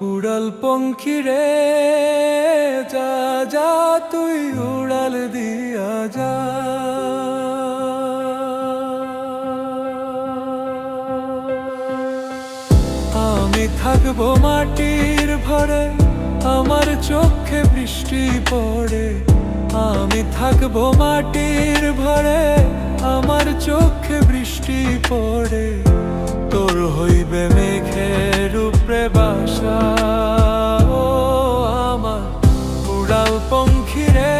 উড়াল পঙ্খী রে যা যা তুই উড়াল দিয়া যা। আমি থাকবো মাটির ভরে, আমার চোখে বৃষ্টি পড়ে। আমি থাকবো মাটির ভরে, আমার চোখে বৃষ্টি পড়ে। তোর হইবে মেঘের উপরে বাসা, ও আমার উড়াল পঙ্খী রে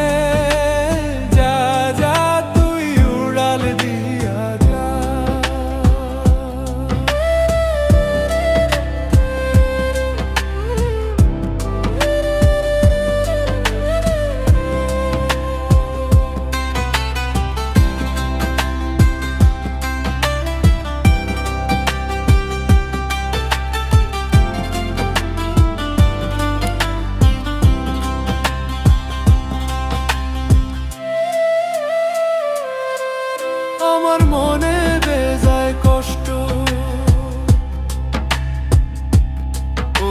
যা যা তুই উড়াল দিয়া যা। আমার মনে বেজায় কষ্ট, ও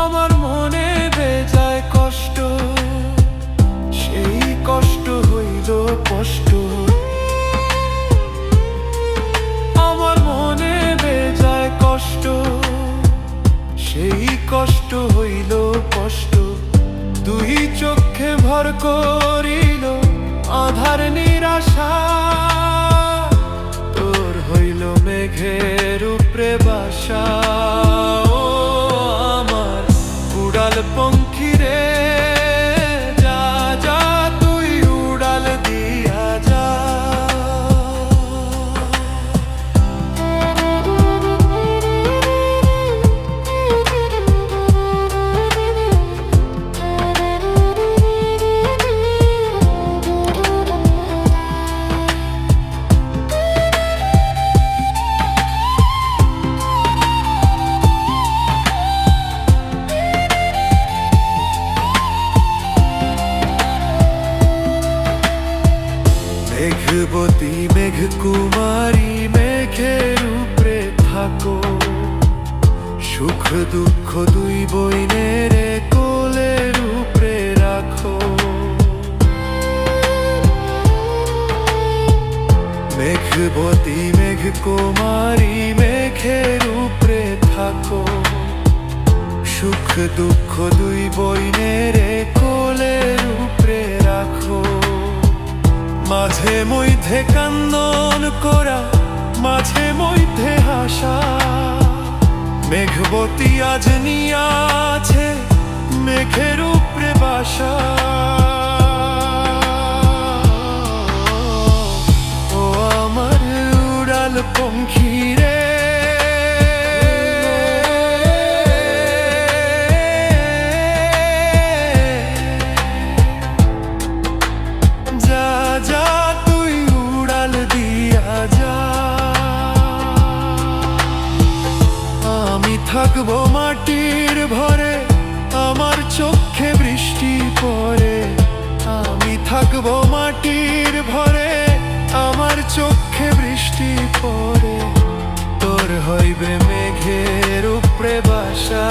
আমার মনে বেজায় কষ্ট, সেই কষ্ট হইল কষ্ট। আমার মনে বেজায় কষ্ট, সেই কষ্ট হইল কষ্ট। দুই চোখে ভর করিল আধার নিরাশা, তোর হইল মেঘের উপরে বাসা, ও আমার উড়াল পঙ্খী রে যা যা তুই উড়াল দিয়া যা। মেঘবতী মেঘ কুমারী মেঘের উপরে থাকো, সুখ দুঃখ দুই বইনের কোলের উপরে রাখো। মেঘবতী মেঘ কুমারী মেঘের উপরে থাকো, সুখ দুঃখ দুই বইনের কোলের উপরে রাখো। মাঝে মধ্যে কান্দন করা, মাঝে মধ্যে হাসা, মেঘবতী আজ নিয়াছে মেঘের উপরে বাসা। ও আমার উড়াল পঙ্খী রে যা যা তুই উড়াল দিয়া যা। আমি থাকবো মাটির ভরে, আমার চোখে বৃষ্টি পড়ে। আমি থাকবো মাটির ভরে, আমার চোখে বৃষ্টি পড়ে। তোর হইবে মেঘের উপরে বাসা,